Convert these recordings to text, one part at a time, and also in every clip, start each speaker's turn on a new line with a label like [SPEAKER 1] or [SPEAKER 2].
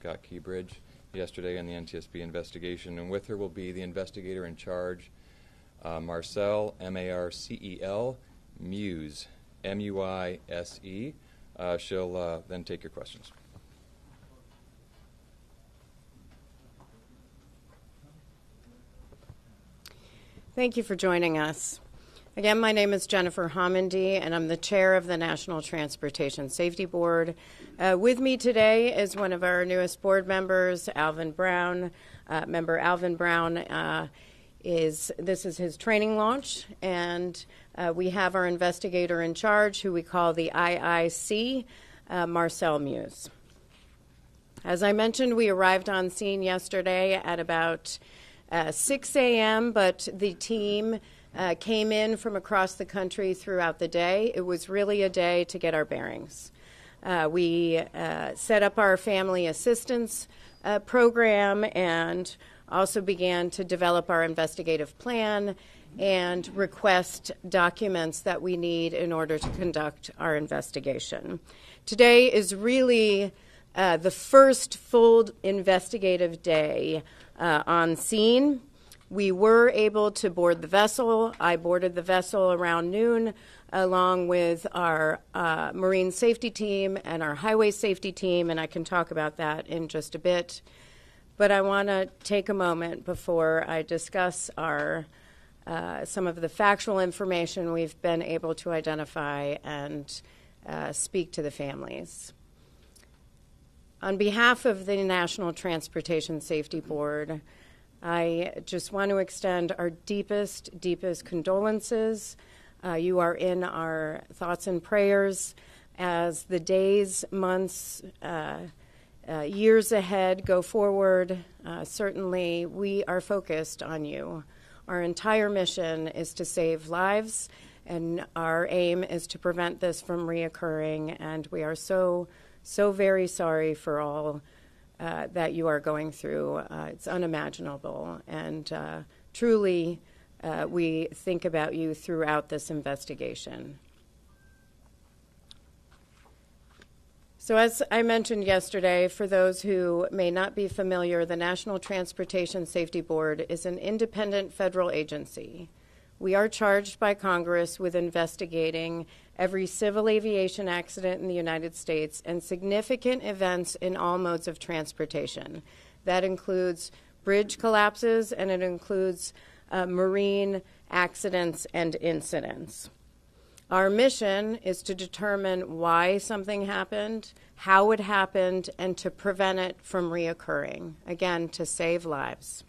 [SPEAKER 1] Scott Keybridge yesterday in the NTSB investigation, and with her will be the investigator in charge, Marcel, M-A-R-C-E-L, Muse, M-U-I-S-E. She'll then take your questions.
[SPEAKER 2] Thank you for joining us. Again, my name is Jennifer Homendy, and I'm the chair of the National Transportation Safety Board. With me today is one of our newest board members, Alvin Brown. Member Alvin Brown this is his training launch, and we have our investigator in charge, who we call the IIC, Marcel Muse. As I mentioned, we arrived on scene yesterday at about 6 a.m., but the team came in from across the country throughout the day. It was really a day to get our bearings. We set up our family assistance program and also began to develop our investigative plan and request documents that we need in order to conduct our investigation. Today is really the first full investigative day on scene. We were able to board the vessel. I boarded the vessel around noon along with our marine safety team and our highway safety team, and I can talk about that in just a bit. But I want to take a moment before I discuss some of the factual information we've been able to identify and speak to the families. On behalf of the National Transportation Safety Board, I just want to extend our deepest condolences. You are in our thoughts and prayers as the days, months, years ahead go forward. Certainly, we are focused on you. Our entire mission is to save lives, and our aim is to prevent this from reoccurring, and we are so very sorry for all that you are going through. It's unimaginable, and truly we think about you throughout this investigation. So as I mentioned yesterday, for those who may not be familiar, the National Transportation Safety Board is an independent federal agency. We are charged by Congress with investigating every civil aviation accident in the United States and significant events in all modes of transportation. That includes bridge collapses, and it includes marine accidents and incidents. Our mission is to determine why something happened, how it happened, and to prevent it from reoccurring, again, to save lives.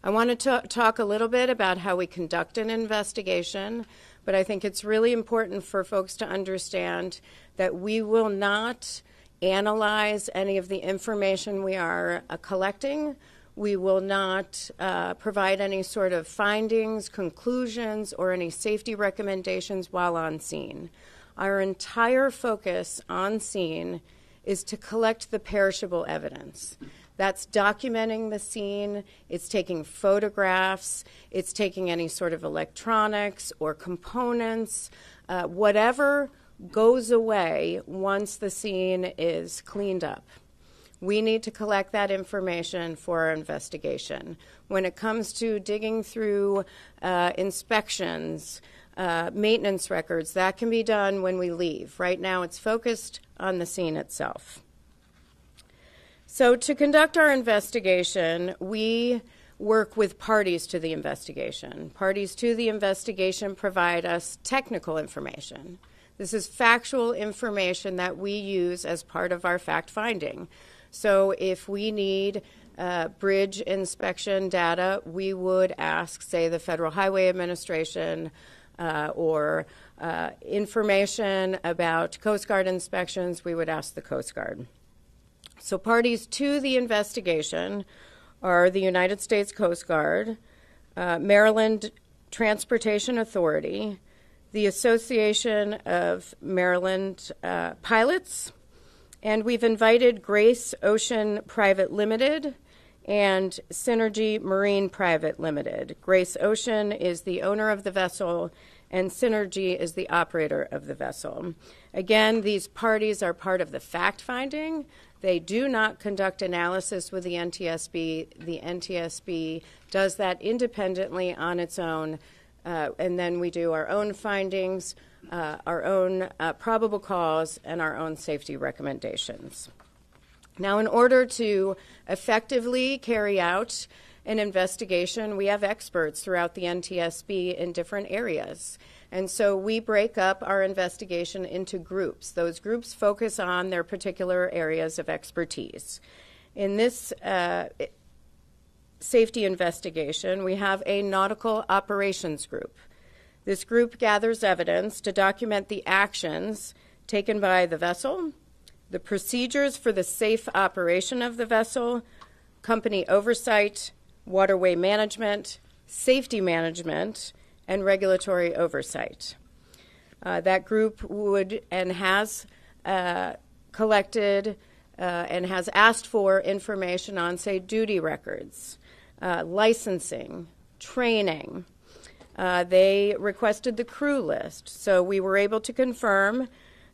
[SPEAKER 2] I want to talk a little bit about how we conduct an investigation, but I think it's really important for folks to understand that we will not analyze any of the information we are collecting. We will not provide any sort of findings, conclusions, or any safety recommendations while on scene. Our entire focus on scene is to collect the perishable evidence. That's documenting the scene, it's taking photographs, it's taking any sort of electronics or components, whatever goes away once the scene is cleaned up. We need to collect that information for our investigation. When it comes to digging through inspections, maintenance records, that can be done when we leave. Right now it's focused on the scene itself. So to conduct our investigation, we work with parties to the investigation. Parties to the investigation provide us technical information. This is factual information that we use as part of our fact-finding. So if we need bridge inspection data, we would ask, say, the Federal Highway Administration or information about Coast Guard inspections, we would ask the Coast Guard. So parties to the investigation are the United States Coast Guard, Maryland Transportation Authority, the Association of Maryland Pilots, and we've invited Grace Ocean Private Limited and Synergy Marine Private Limited. Grace Ocean is the owner of the vessel, and Synergy is the operator of the vessel. Again, these parties are part of the fact-finding. They do not conduct analysis with the NTSB. The NTSB does that independently on its own, and then we do our own findings, our own probable cause, and our own safety recommendations. Now, in order to effectively carry out an investigation, we have experts throughout the NTSB in different areas. And so we break up our investigation into groups. Those groups focus on their particular areas of expertise. In this safety investigation, we have a nautical operations group. This group gathers evidence to document the actions taken by the vessel, the procedures for the safe operation of the vessel, company oversight, waterway management, safety management, and regulatory oversight. That group would and has collected and has asked for information on, say, duty records, licensing, training. They requested the crew list, so we were able to confirm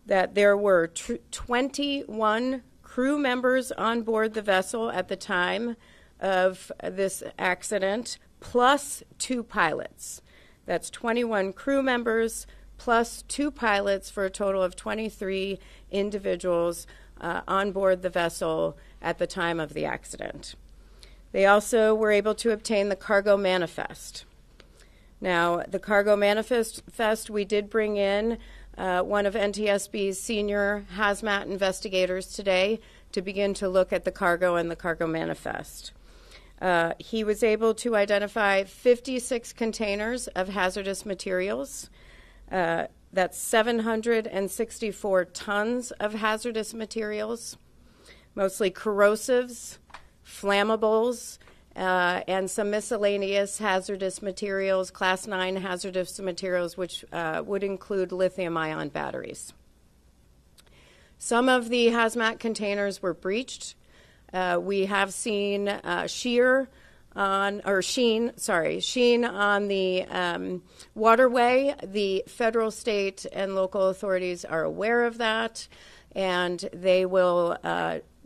[SPEAKER 2] that there were 21 crew members on board the vessel at the time of this accident, plus 2 pilots. That's 21 crew members plus 2 pilots for a total of 23 individuals on board the vessel at the time of the accident. They also were able to obtain the cargo manifest. Now, the cargo manifest, we did bring in one of NTSB's senior hazmat investigators today to begin to look at the cargo and the cargo manifest. He was able to identify 56 containers of hazardous materials. That's 764 tons of hazardous materials, mostly corrosives, flammables, and some miscellaneous hazardous materials, Class 9 hazardous materials, which would include lithium-ion batteries. Some of the hazmat containers were breached. We have seen sheen on the waterway. The federal, state, and local authorities are aware of that, and they will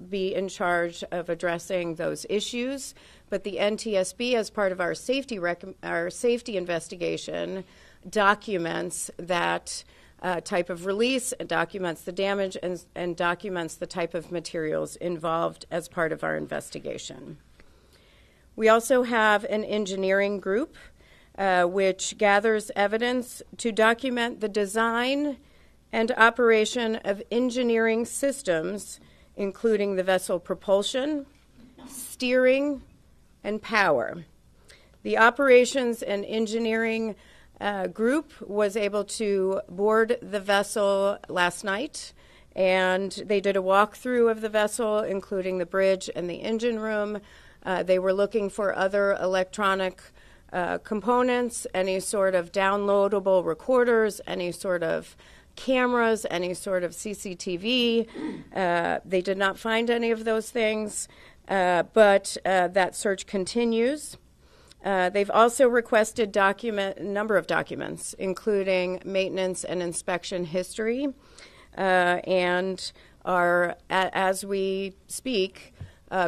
[SPEAKER 2] be in charge of addressing those issues. But the NTSB, as part of our safety investigation, documents that type of release, documents the damage, and documents the type of materials involved as part of our investigation. We also have an engineering group which gathers evidence to document the design and operation of engineering systems, including the vessel propulsion, steering, and power. The operations and engineering group was able to board the vessel last night, and they did a walkthrough of the vessel, including the bridge and the engine room. They were looking for other electronic components, any sort of downloadable recorders, any sort of cameras, any sort of CCTV. They did not find any of those things, but that search continues. They've also requested a number of documents, including maintenance and inspection history, and are, as we speak,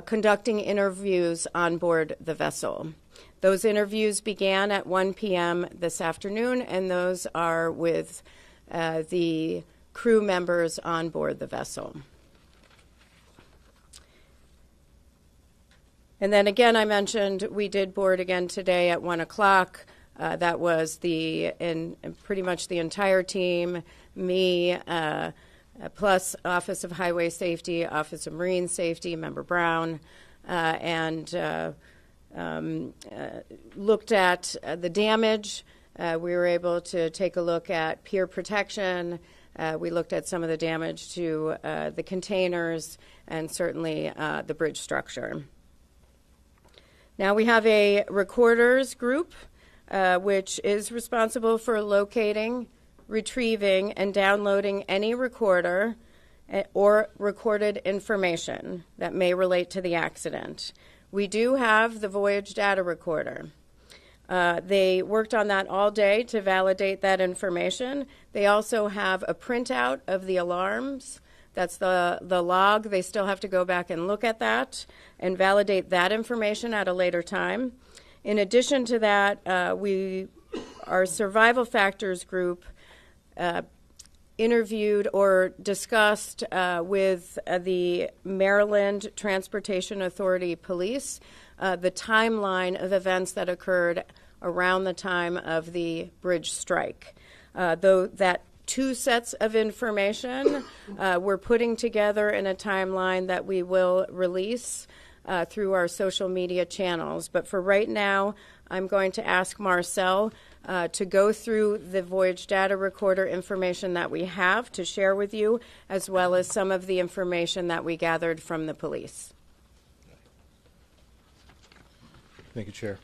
[SPEAKER 2] conducting interviews on board the vessel. Those interviews began at 1 p.m. this afternoon, and those are with the crew members on board the vessel. And then again, I mentioned we did board again today at 1 o'clock. That was pretty much the entire team, me, plus Office of Highway Safety, Office of Marine Safety, Member Brown, and looked at the damage. We were able to take a look at pier protection. We looked at some of the damage to the containers and certainly the bridge structure. Now we have a recorders group, which is responsible for locating, retrieving, and downloading any recorder or recorded information that may relate to the accident. We do have the voyage data recorder. They worked on that all day to validate that information. They also have a printout of the alarms That's the log. They still have to go back and look at that and validate that information at a later time. In addition to that, our survival factors group interviewed or discussed with the Maryland Transportation Authority Police the timeline of events that occurred around the time of the bridge strike. Though that two sets of information we're putting together in a timeline that we will release through our social media channels. But for right now, I'm going to ask Marcel to go through the Voyage Data Recorder information that we have to share with you, as well as some of the information that we gathered from the police.
[SPEAKER 3] Thank you, Chair.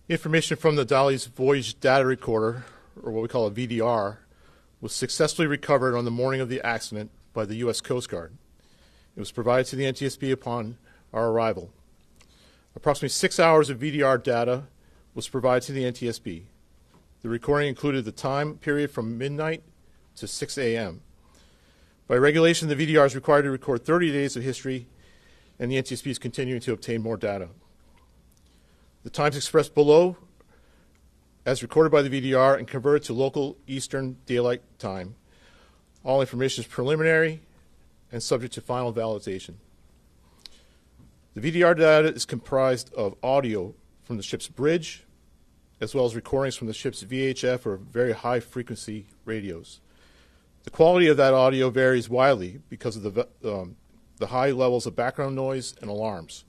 [SPEAKER 3] Information from the Dolly's Voyage Data Recorder, or what we call a VDR, was successfully recovered on the morning of the accident by the U.S. Coast Guard. It was provided to the NTSB upon our arrival. Approximately 6 hours of VDR data was provided to the NTSB. The recording included the time period from midnight to 6 a.m. By regulation, the VDR is required to record 30 days of history, and the NTSB is continuing to obtain more data. The times expressed below, as recorded by the VDR and converted to local Eastern Daylight Time. All information is preliminary and subject to final validation. The VDR data is comprised of audio from the ship's bridge, as well as recordings from the ship's VHF or very high frequency radios. The quality of that audio varies widely because of the high levels of background noise and alarms.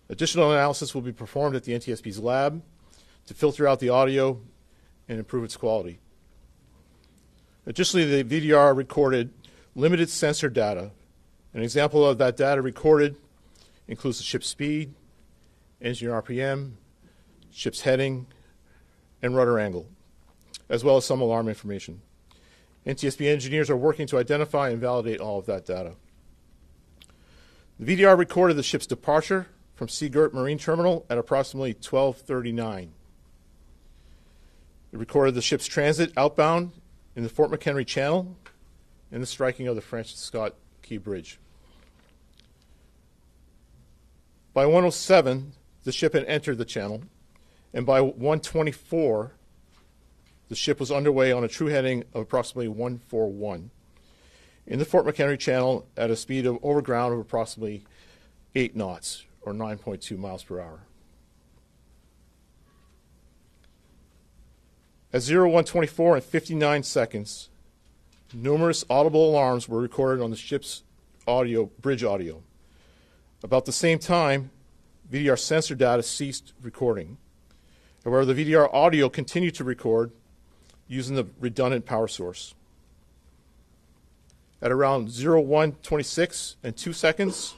[SPEAKER 3] Additional analysis will be performed at the NTSB's lab to filter out the audio and improve its quality. Additionally, the VDR recorded limited sensor data. An example of that data recorded includes the ship's speed, engine RPM, ship's heading, and rudder angle, as well as some alarm information. NTSB engineers are working to identify and validate all of that data. The VDR recorded the ship's departure from Seagirt Marine Terminal at approximately 12:39. It recorded the ship's transit outbound in the Fort McHenry Channel and the striking of the Francis Scott Key Bridge. By 1:07, the ship had entered the channel, and by 1:24, the ship was underway on a true heading of approximately 141 in the Fort McHenry Channel at a speed of over ground of approximately 8 knots, or 9.2 miles per hour. At 01:24 and 59 seconds, numerous audible alarms were recorded on the ship's bridge audio. About the same time, VDR sensor data ceased recording. However, the VDR audio continued to record using the redundant power source. At around 01:26 and 2 seconds,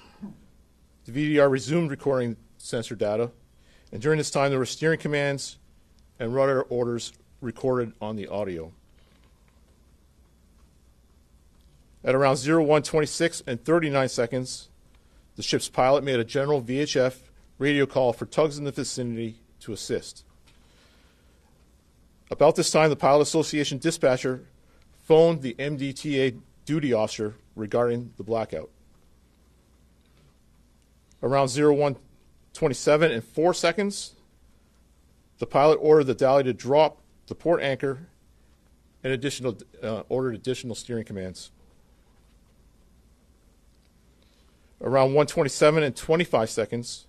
[SPEAKER 3] the VDR resumed recording sensor data, and during this time there were steering commands and rudder orders recorded on the audio. At around 01:26 and 39 seconds, the ship's pilot made a general VHF radio call for tugs in the vicinity to assist. About this time, the Pilot Association dispatcher phoned the MDTA duty officer regarding the blackout. Around 01:27 and 4 seconds, the pilot ordered the Dally to drop the port anchor and ordered additional steering commands. Around 1:27 and 25 seconds,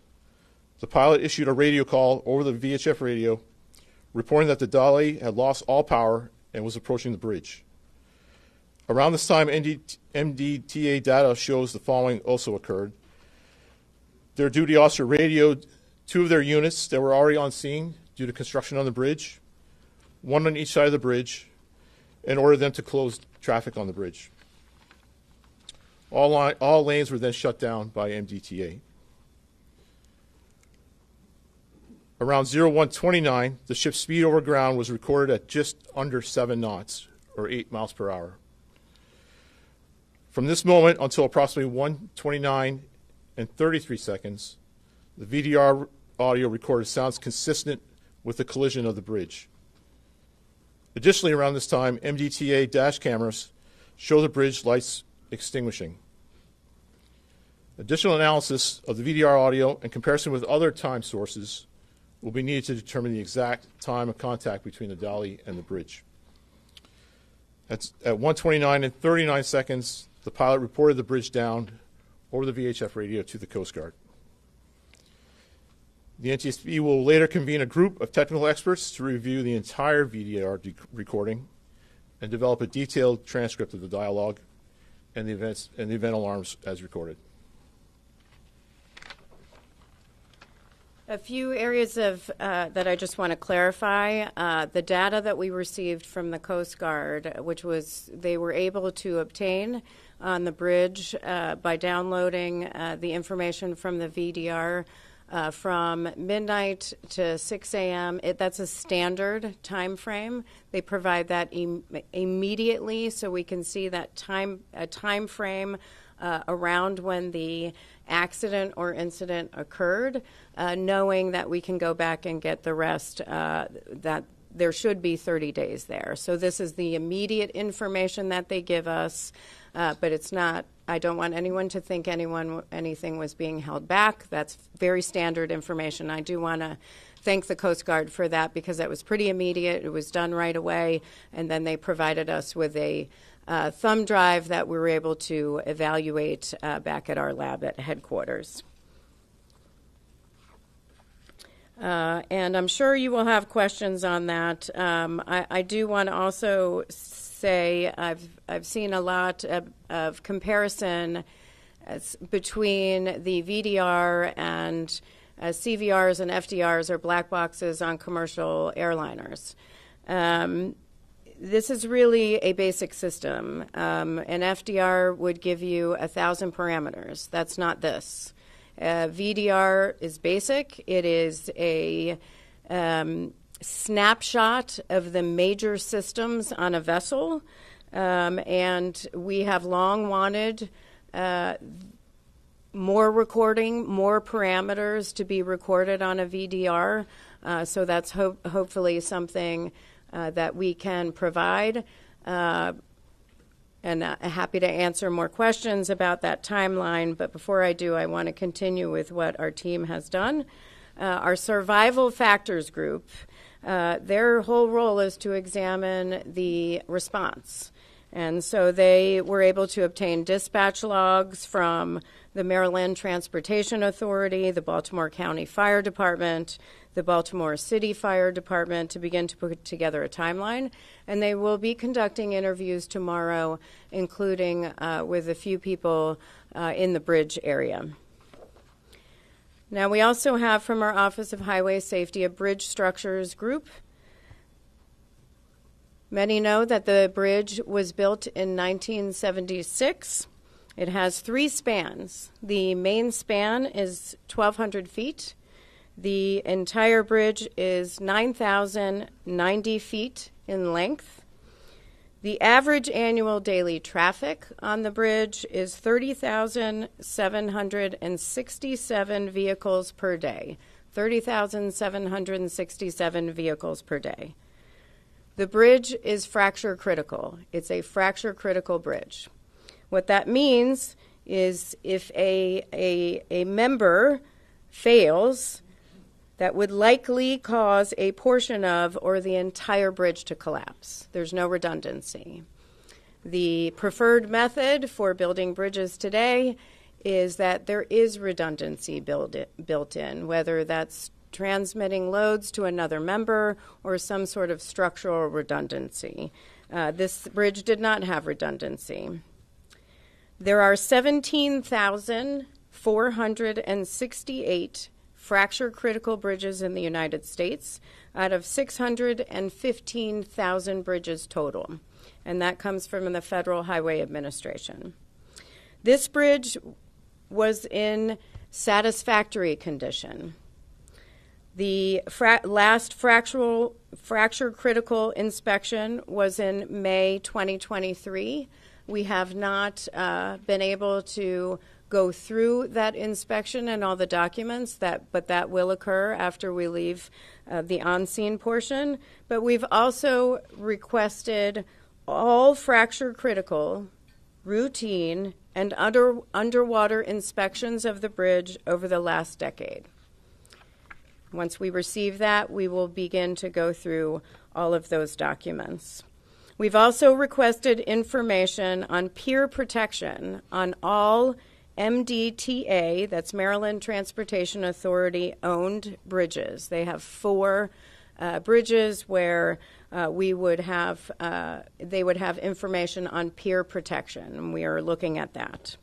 [SPEAKER 3] the pilot issued a radio call over the VHF radio, reporting that the Dally had lost all power and was approaching the bridge. Around this time, MDTA data shows the following also occurred. Their duty officer radioed 2 of their units that were already on scene due to construction on the bridge, 1 on each side of the bridge, and ordered them to close traffic on the bridge. All lanes were then shut down by MDTA. Around 01:29, the ship's speed over ground was recorded at just under 7 knots, or 8 miles per hour. From this moment until approximately 1:29 and 33 seconds, the VDR audio recorded sounds consistent with the collision of the bridge. Additionally, around this time, MDTA dash cameras show the bridge lights extinguishing. Additional analysis of the VDR audio and comparison with other time sources will be needed to determine the exact time of contact between the dolly and the bridge. At 1:29 and 39 seconds, the pilot reported the bridge down over the VHF radio to the Coast Guard. The NTSB will later convene a group of technical experts to review the entire VDR recording and develop a detailed transcript of the dialogue and the event alarms as recorded.
[SPEAKER 2] A few areas of that I just want to clarify. The data that we received from the Coast Guard, which was they were able to obtain on the bridge by downloading the information from the VDR from midnight to 6 a.m. That's a standard time frame. They provide that immediately, so we can see that time frame around when the accident or incident occurred, knowing that we can go back and get the rest, that there should be 30 days there. So this is the immediate information that they give us, but it's not, I don't want anyone to think anything was being held back. That's very standard information. I do want to thank the Coast Guard for that because that was pretty immediate. It was done right away, and then they provided us with a thumb drive that we were able to evaluate back at our lab at headquarters. And I'm sure you will have questions on that. I do want to also say I've seen a lot of comparison between the VDR and CVRs and FDRs, or black boxes on commercial airliners. This is really a basic system. An FDR would give you 1,000 parameters. That's not this. VDR is basic. It is a snapshot of the major systems on a vessel, and we have long wanted more recording, more parameters to be recorded on a VDR, so that's hopefully something that we can provide. And happy to answer more questions about that timeline. But before I do, I want to continue with what our team has done. Our survival factors group, their whole role is to examine the response. And so they were able to obtain dispatch logs from the Maryland Transportation Authority, the Baltimore County Fire Department, the Baltimore City Fire Department, to begin to put together a timeline. And they will be conducting interviews tomorrow, including with a few people in the bridge area. Now, we also have from our Office of Highway Safety a bridge structures group. Many know that the bridge was built in 1976. It has 3 spans. The main span is 1,200 feet. The entire bridge is 9,090 feet in length. The average annual daily traffic on the bridge is 30,767 vehicles per day. 30,767 vehicles per day. The bridge is fracture critical. It's a fracture critical bridge. What that means is if a member fails, that would likely cause a portion of or the entire bridge to collapse. There's no redundancy. The preferred method for building bridges today is that there is redundancy built in, whether that's transmitting loads to another member or some sort of structural redundancy. This bridge did not have redundancy. There are 17,468 fracture critical bridges in the United States out of 615,000 bridges total, and that comes from the Federal Highway Administration. This bridge was in satisfactory condition. The last fracture critical inspection was in May 2023. We have not been able to go through that inspection and all the documents, but that will occur after we leave the on-scene portion. But we've also requested all fracture critical, routine, and underwater inspections of the bridge over the last decade. Once we receive that, we will begin to go through all of those documents. We've also requested information on peer protection on all MDTA, that's Maryland Transportation Authority, owned bridges. They have 4 bridges where they would have information on peer protection, and we are looking at that.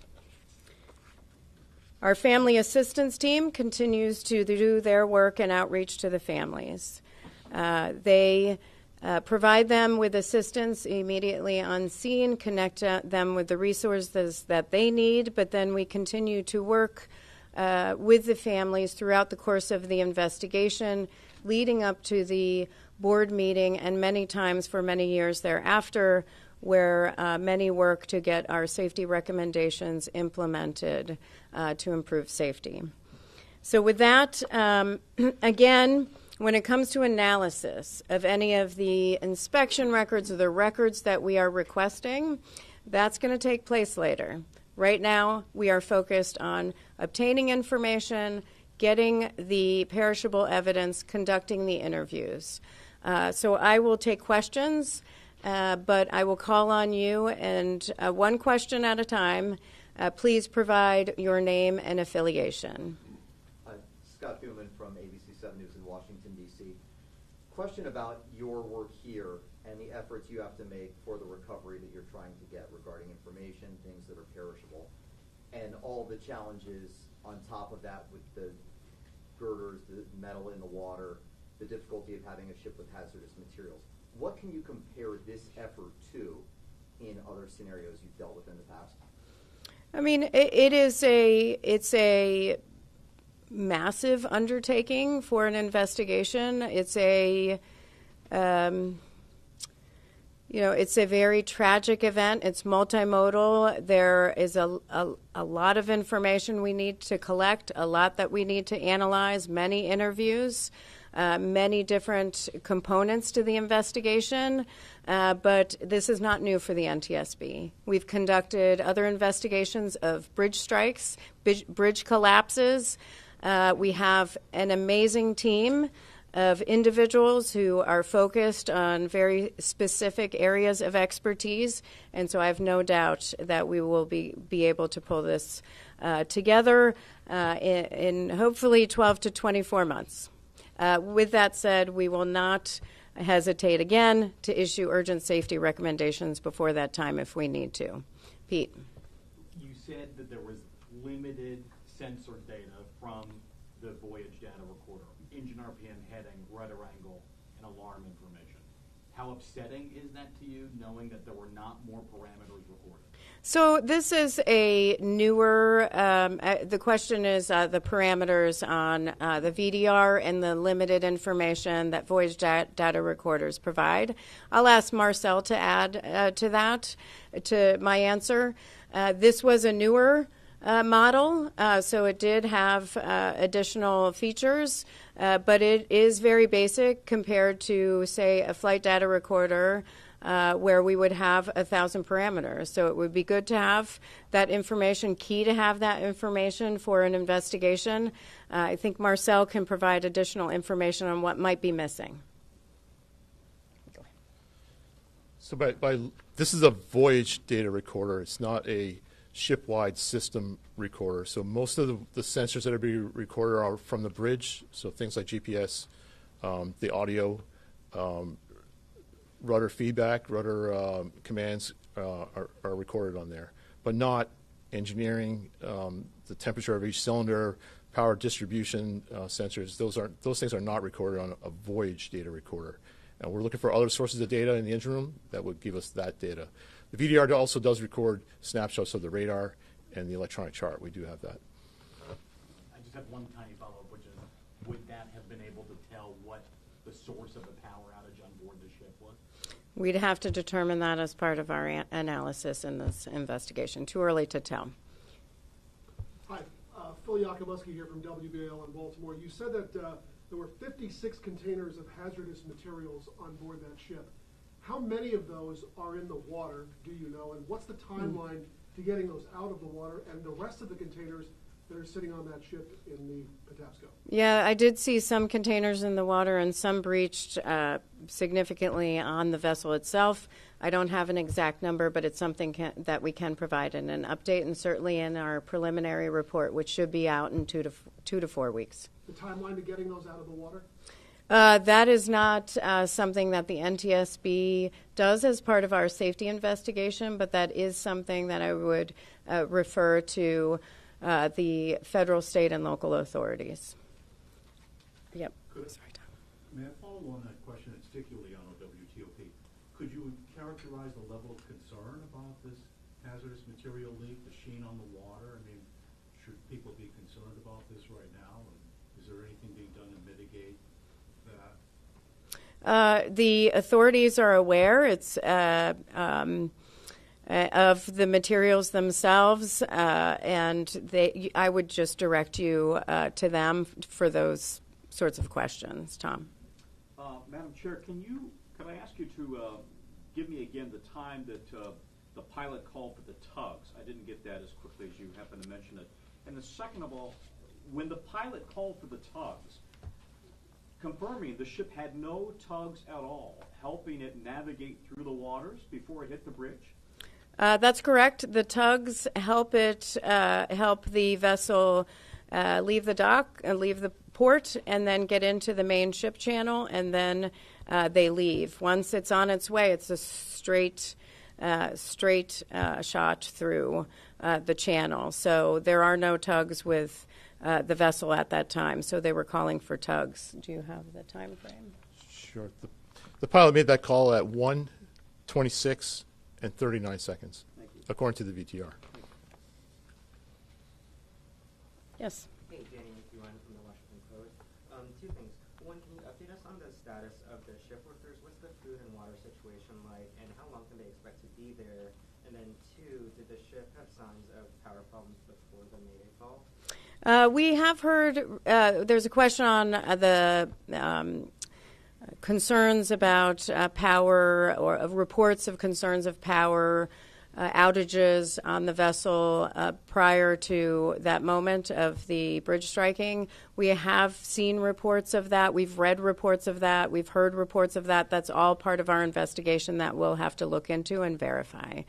[SPEAKER 2] Our family assistance team continues to do their work and outreach to the families. They provide them with assistance immediately on scene, connect them with the resources that they need, but then we continue to work with the families throughout the course of the investigation, leading up to the board meeting and many times for many years thereafter, where many work to get our safety recommendations implemented to improve safety. So with that, again, when it comes to analysis of any of the inspection records or the records that we are requesting, that's going to take place later. Right now, we are focused on obtaining information, getting the perishable evidence, conducting the interviews. So I will take questions, but I will call on you, and one question at a time. Please provide your name and affiliation.
[SPEAKER 4] Scott Thuman from ABC 7 News in Washington, D.C. Question about your work here and the efforts you have to make for the recovery that you're trying to get regarding information, things that are perishable, and all the challenges on top of that with the girders, the metal in the water, the difficulty of having a ship with hazardous materials. What can you compare this effort to in other scenarios you've dealt with in the past?
[SPEAKER 2] I mean, it's a massive undertaking for an investigation. It's a it's a very tragic event. It's multimodal. There is a lot of information we need to collect, a lot that we need to analyze, many interviews, many different components to the investigation. But this is not new for the NTSB. We've conducted other investigations of bridge strikes, bridge collapses. We have an amazing team of individuals who are focused on very specific areas of expertise, and so I have no doubt that we will be able to pull this together in hopefully 12 to 24 months. With that said, we will not hesitate again to issue urgent safety recommendations before that time if we need to. Pete.
[SPEAKER 5] You said that there was limited sensor data from the voyage data recorder, engine RPM, heading, rudder angle, and alarm information. How upsetting is that to you, knowing that there were not more parameters recorded?
[SPEAKER 2] So this is a newer, the question is the parameters on the VDR and the limited information that voyage data recorders provide. I'll ask Marcel to add to that, to my answer. This was a newer model, so it did have additional features, but it is very basic compared to, say, a flight data recorder where we would have 1,000 parameters. So it would be good to have that information, key to have that information for an investigation. I think Marcel can provide additional information on what might be missing.
[SPEAKER 3] So this is a voyage data recorder. It's not a ship-wide system recorder. So most of the sensors that are being recorded are from the bridge, so things like GPS, the audio, rudder feedback, rudder commands are recorded on there, but not engineering, the temperature of each cylinder, power distribution sensors. Those things are not recorded on a voyage data recorder. And we're looking for other sources of data in the engine room that would give us that data. The VDR also does record snapshots of the radar and the electronic chart. We do have that.
[SPEAKER 5] I just have one tiny follow-up, which is, would that have been able to tell what the source of the power outage on board the ship was?
[SPEAKER 2] We'd have to determine that as part of our analysis in this investigation. Too early to tell.
[SPEAKER 6] Hi, Phil Yakubowski here from WBAL in Baltimore. You said that there were 56 containers of hazardous materials on board that ship. How many of those are in the water, do you know? And what's the timeline to getting those out of the water and the rest of the containers that are sitting on that ship in the Patapsco?
[SPEAKER 2] Yeah, I did see some containers in the water and some breached significantly on the vessel itself. I don't have an exact number, but it's something that we can provide in an update, and certainly in our preliminary report, which should be out in 2 to 4 weeks.
[SPEAKER 6] The timeline to getting those out of the water?
[SPEAKER 2] That is not something that the NTSB does as part of our safety investigation, but that is something that I would refer to the federal, state, and local authorities. Yep. Sorry, Tom.
[SPEAKER 7] May I follow on that question, and particularly on WTOP? Could you characterize the level of concern about this hazardous material leak, the sheen on the water? I mean, should people be concerned about this right now? And is there anything being done to mitigate that?
[SPEAKER 2] The authorities are aware. It's of the materials themselves, and I would just direct you to them for those sorts of questions. Tom.
[SPEAKER 5] Madam Chair, could I ask you to give me again the time that the pilot called for the tugs? I didn't get that as quickly as you happened to mention it. And the second of all, when the pilot called for the tugs, confirming the ship had no tugs at all, helping it navigate through the waters before it hit the bridge?
[SPEAKER 2] That's correct. The tugs help the vessel leave the dock, leave the port, and then get into the main ship channel, and then they leave. Once it's on its way, it's a straight shot through the channel. So there are no tugs with the vessel at that time. So they were calling for tugs. Do you have the time frame?
[SPEAKER 3] Sure. The pilot made that call at 1:26 and 39 seconds, according to the VTR.
[SPEAKER 2] Yes.
[SPEAKER 8] Hey, Jenny, Yuan from the Washington Post. Two things. One, can you update us on the status of the ship workers? What's the food and water situation like, and how long can they expect to be there? And then two, did the ship have signs of power problems before the Mayday call?
[SPEAKER 2] We have heard, there's a question on the concerns about power, or reports of concerns of power outages on the vessel prior to that moment of the bridge striking. We have seen reports of that. We've read reports of that. We've heard reports of that. That's all part of our investigation that we'll have to look into and verify.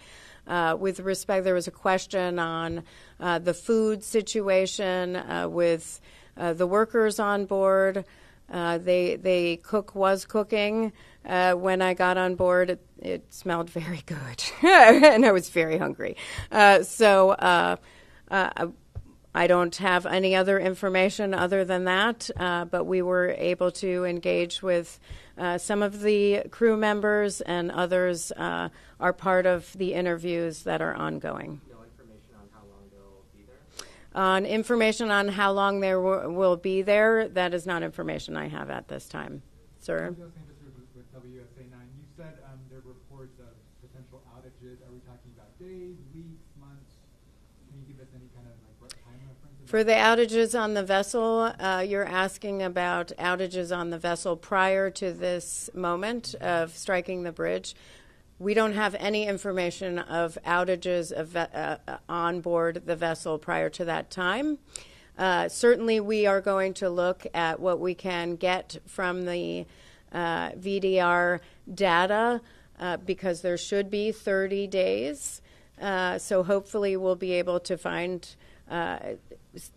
[SPEAKER 2] With respect, there was a question on the food situation with the workers on board. Cook was cooking. When I got on board, it smelled very good, and I was very hungry. So I don't have any other information other than that, but we were able to engage with some of the crew members, and others are part of the interviews that are ongoing.
[SPEAKER 8] No information on how long they'll be there?
[SPEAKER 2] On information on how long they will be there, that is not information I have at this time. Sir?
[SPEAKER 9] With WSA 9, you said there were reports of potential outages. Are we talking about days, weeks, months? Can you give us any kind of time reference?
[SPEAKER 2] For the outages on the vessel, you're asking about outages on the vessel prior to this moment of striking the bridge. We don't have any information of outages on board the vessel prior to that time. Certainly, we are going to look at what we can get from the VDR data because there should be 30 days. So hopefully we'll be able to find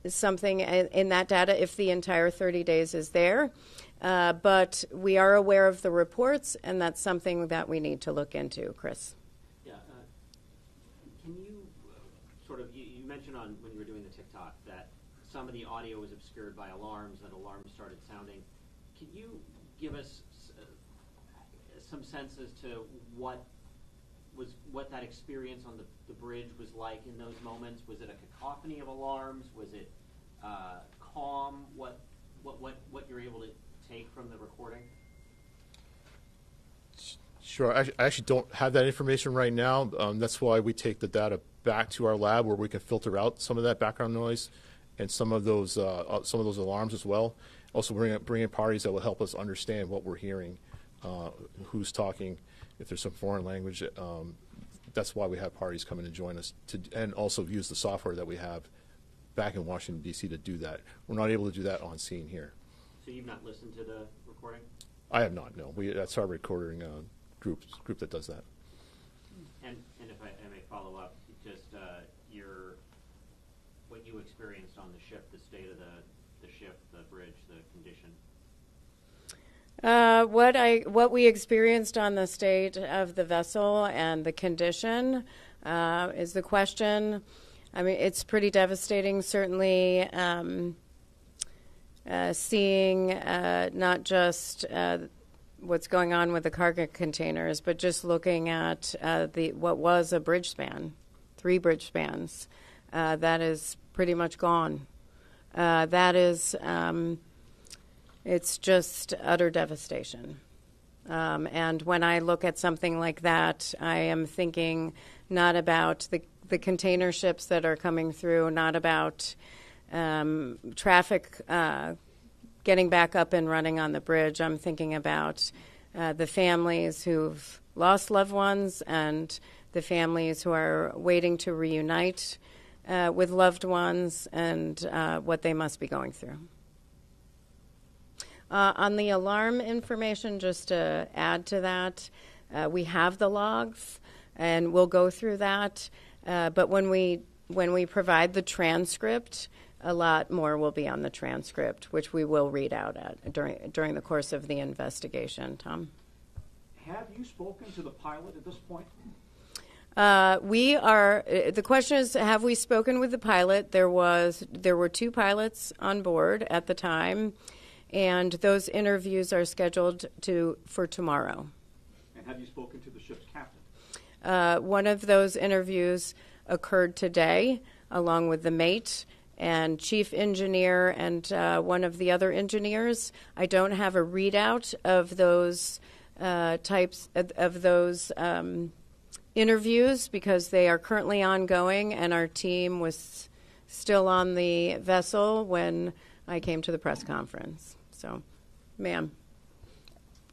[SPEAKER 2] something in that data if the entire 30 days is there. But we are aware of the reports, and that's something that we need to look into. Chris?
[SPEAKER 10] Yeah. Can you you mentioned when you were doing the TikTok that some of the audio was obscured by alarms, that alarms started sounding. Can you give us some sense as to what that experience on the bridge was like in those moments? Was it a cacophony of alarms? Was it calm? What you're able to take from the recording?
[SPEAKER 3] Sure. I actually don't have that information right now. That's why we take the data back to our lab, where we can filter out some of that background noise and some of those alarms as well. Also, bring in parties that will help us understand what we're hearing, who's talking, if there's some foreign language, that's why we have parties come in and join us and also use the software that we have back in Washington, D.C. to do that. We're not able to do that on scene here.
[SPEAKER 10] So you've not listened to the recording?
[SPEAKER 3] I have not, no. That's our recording group that does that.
[SPEAKER 10] And if I may follow up, just what you experienced on the ship, the state of the ship, the bridge, the condition.
[SPEAKER 2] What we experienced on the state of the vessel and the condition is the question. I mean, it's pretty devastating, certainly, seeing not just what's going on with the cargo containers, but just looking at what was a bridge span, 3 bridge spans, that is pretty much gone. That is, it's just utter devastation. And when I look at something like that, I am thinking not about the container ships that are coming through, not about traffic getting back up and running on the bridge. I'm thinking about the families who've lost loved ones and the families who are waiting to reunite with loved ones and what they must be going through. On the alarm information, just to add to that, we have the logs, and we'll go through that. But when we provide the transcript, a lot more will be on the transcript, which we will read out during the course of the investigation. Tom?
[SPEAKER 11] Have you spoken to the pilot at this point?
[SPEAKER 2] The question is, have we spoken with the pilot? There were 2 pilots on board at the time, and those interviews are scheduled for tomorrow.
[SPEAKER 11] And have you spoken to the ship's captain?
[SPEAKER 2] One of those interviews occurred today, along with the mate and chief engineer and one of the other engineers. I don't have a readout of those types of those interviews because they are currently ongoing, and our team was still on the vessel when I came to the press conference. So, ma'am.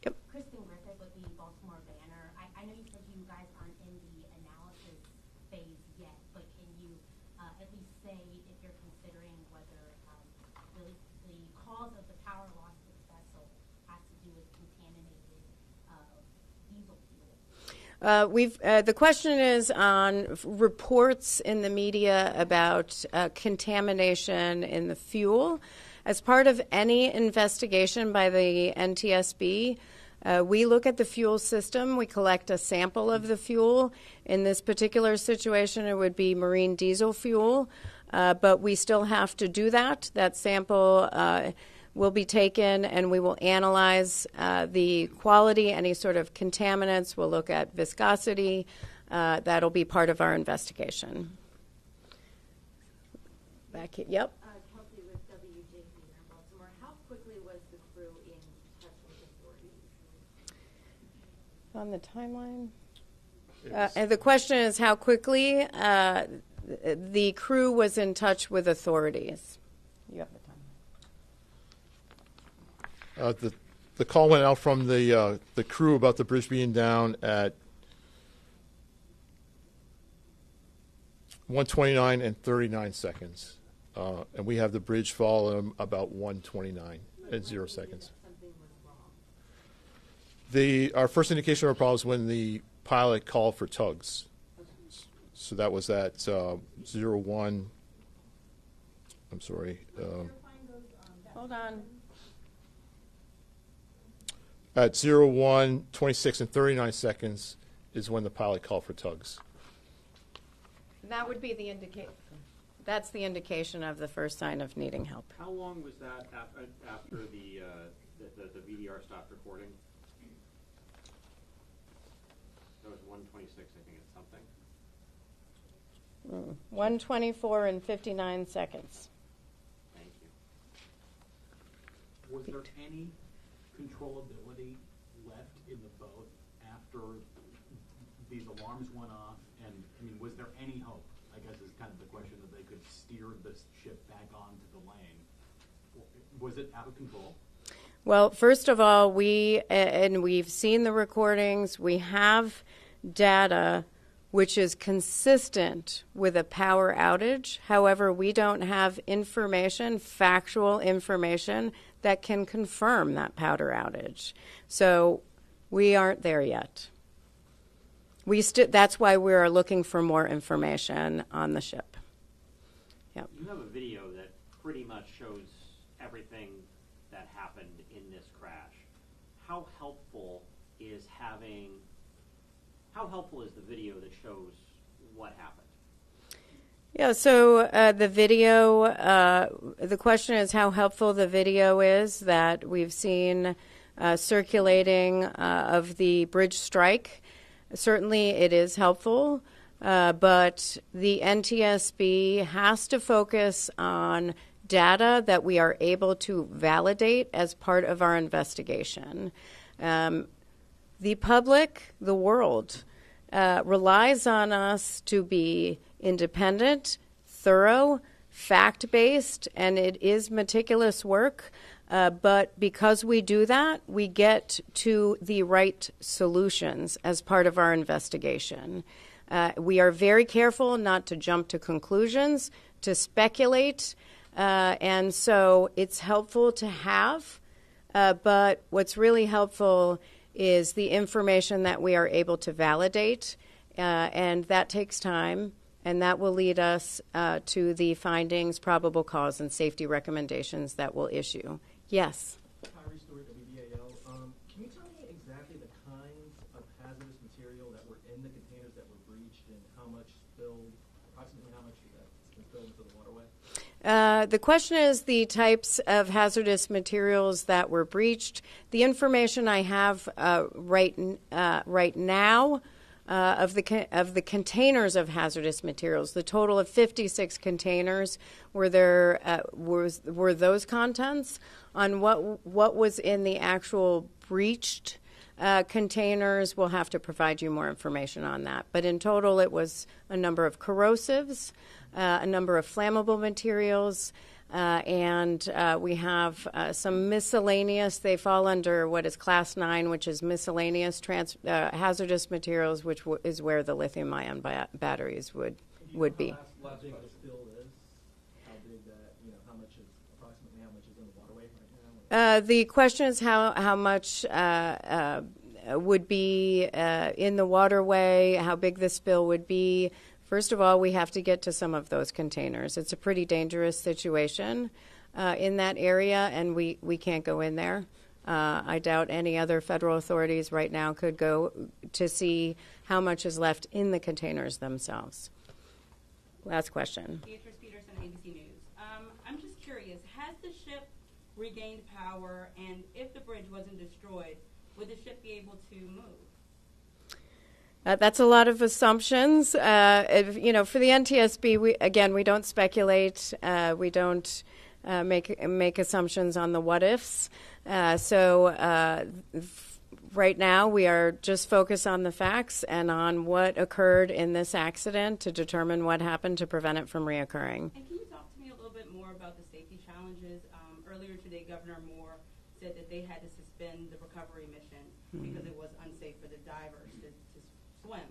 [SPEAKER 2] Yep.
[SPEAKER 12] Kristen Griffith with the Baltimore Banner. I know you said you guys aren't in the analysis phase yet, but can you at least say if you're considering whether the cause of the power loss of the vessel has to do with contaminated diesel fuel?
[SPEAKER 2] The question is on reports in the media about contamination in the fuel. As part of any investigation by the NTSB, we look at the fuel system. We collect a sample of the fuel. In this particular situation, it would be marine diesel fuel, but we still have to do that. That sample will be taken, and we will analyze the quality, any sort of contaminants. We'll look at viscosity. That'll be part of our investigation. Back here. Yep.
[SPEAKER 12] Kelsey with WJB in Baltimore. How quickly was the crew in touch with authorities?
[SPEAKER 2] On the timeline? And the question is how quickly the crew was in touch with authorities. You have the time.
[SPEAKER 3] The call went out from the crew about the bridge being down at 1:29 and 39 seconds. And we have the bridge fall about 1:29 and 0 seconds. Our first indication of a problem was when the pilot called for tugs. So that was at 01. I'm sorry.
[SPEAKER 2] Hold on.
[SPEAKER 3] At 01, 26, and 39 seconds is when the pilot called for tugs.
[SPEAKER 2] That would be the indication. That's the indication of the first sign of needing help.
[SPEAKER 10] How long was that after the VDR stopped recording? That was 1:26, I think it's something.
[SPEAKER 2] 1:24 and 59 seconds.
[SPEAKER 10] Thank you.
[SPEAKER 11] Was there any controllability left in the boat after these alarms went off? And I mean, was there any hope, I guess is kind of the question, that they could steer the ship back onto the lane? Was it out of control?
[SPEAKER 2] Well, first of all, we've seen the recordings. We have data which is consistent with a power outage. However, we don't have factual information that can confirm that power outage. So we aren't there yet. That's why we are looking for more information on the ship. Yep.
[SPEAKER 10] You have a video that pretty much shows everything that happened in this crash. How helpful is the video that shows what happened?
[SPEAKER 2] Yeah, so the video, the question is how helpful the video is that we've seen circulating of the bridge strike. Certainly it is helpful, but the NTSB has to focus on data that we are able to validate as part of our investigation. The public, the world, relies on us to be independent, thorough, fact-based, and it is meticulous work. But because we do that, we get to the right solutions as part of our investigation. We are very careful not to jump to conclusions, to speculate, and so it's helpful to have. But what's really helpful is the information that we are able to validate, and that takes time, and that will lead us to the findings, probable cause, and safety recommendations that we'll issue. Yes?
[SPEAKER 13] Kyrie Stewart, WBAL. Can you tell me exactly the kinds of hazardous material that were in the containers that were breached and approximately how much that's been spilled into the waterway?
[SPEAKER 2] The question is the types of hazardous materials that were breached. The information I have right now of the containers of hazardous materials, the total of 56 containers, were those contents. On what was in the actual breached containers, we'll have to provide you more information on that. But in total, it was a number of corrosives, a number of flammable materials, and we have some miscellaneous. They fall under what is Class 9, which is miscellaneous hazardous materials, which is where the lithium-ion batteries would be.
[SPEAKER 13] How big the spill is? How big that? Approximately how much is in the waterway right now?
[SPEAKER 2] The question is how much would be in the waterway, how big the spill would be. First of all, we have to get to some of those containers. It's a pretty dangerous situation in that area, and we can't go in there. I doubt any other federal authorities right now could go to see how much is left in the containers themselves. Last question.
[SPEAKER 14] Beatrice Peterson, ABC News. I'm just curious, has the ship regained power, and if the bridge wasn't destroyed, would the ship be able to move?
[SPEAKER 2] That's a lot of assumptions. For the NTSB, we don't speculate. We don't make assumptions on the what ifs. Right now, we are just focused on the facts and on what occurred in this accident to determine what happened to prevent it from reoccurring.
[SPEAKER 14] And can you talk to me a little bit more about the safety challenges? Earlier today, Governor Moore said that they had to suspend the recovery mission because it was unsafe for the divers to swim.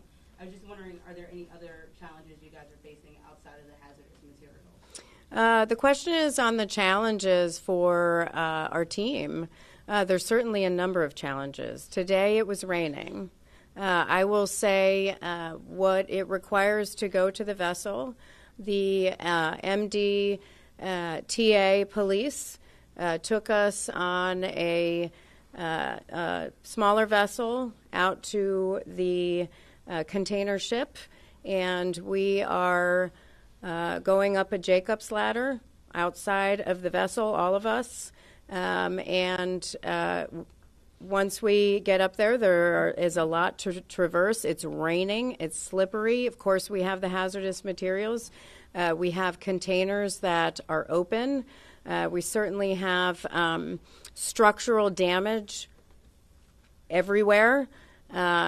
[SPEAKER 14] I was just wondering, are there any other challenges you guys are facing outside of the hazardous materials?
[SPEAKER 2] The question is on the challenges for our team. There's certainly a number of challenges. Today it was raining. I will say what it requires to go to the vessel. The MDTA police took us on a smaller vessel out to the container ship, and we are going up a Jacob's ladder outside of the vessel, all of us. Once we get up there is a lot to traverse. It's raining. It's slippery. Of course, we have the hazardous materials. We have containers that are open. We certainly have structural damage everywhere.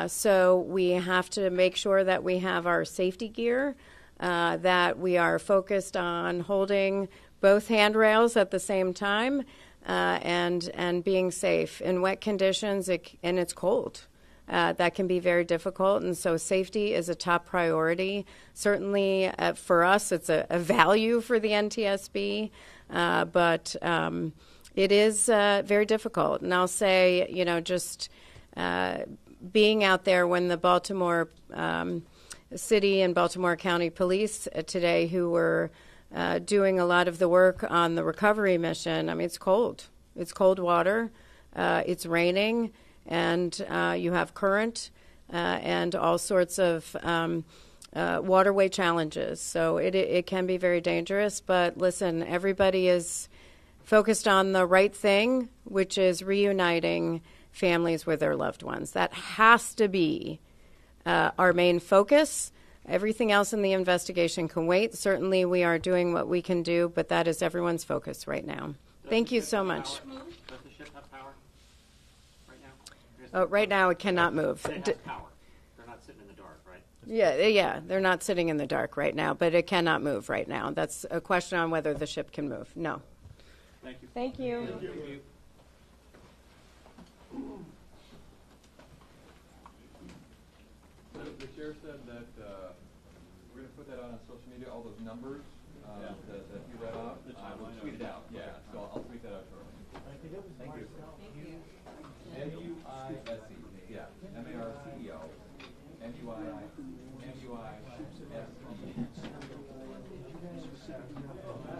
[SPEAKER 2] So we have to make sure that we have our safety gear. that we are focused on holding both handrails at the same time and being safe. In wet conditions, and it's cold. That can be very difficult, and so safety is a top priority. Certainly for us, it's a value for the NTSB, but it is very difficult. And I'll say, just being out there when the Baltimore City and Baltimore County Police today, who were doing a lot of the work on the recovery mission, I mean, it's cold. It's cold water. It's raining. And you have current and all sorts of waterway challenges. So it can be very dangerous. But listen, everybody is focused on the right thing, which is reuniting families with their loved ones. That has to be our main focus. Everything else in the investigation can wait. Certainly we are doing what we can do, but that is everyone's focus right now. Thank you so much.
[SPEAKER 10] Does the ship have power right now?
[SPEAKER 2] Right now, it cannot move.
[SPEAKER 10] They have power. They're not sitting in the dark, right?
[SPEAKER 2] Yeah, they're not sitting in the dark right now, but it cannot move right now. That's a question on whether the ship can move. No.
[SPEAKER 11] Thank you.
[SPEAKER 2] Thank you.
[SPEAKER 11] Thank you.
[SPEAKER 1] The chair said that we're going to put that out on social media, all those numbers.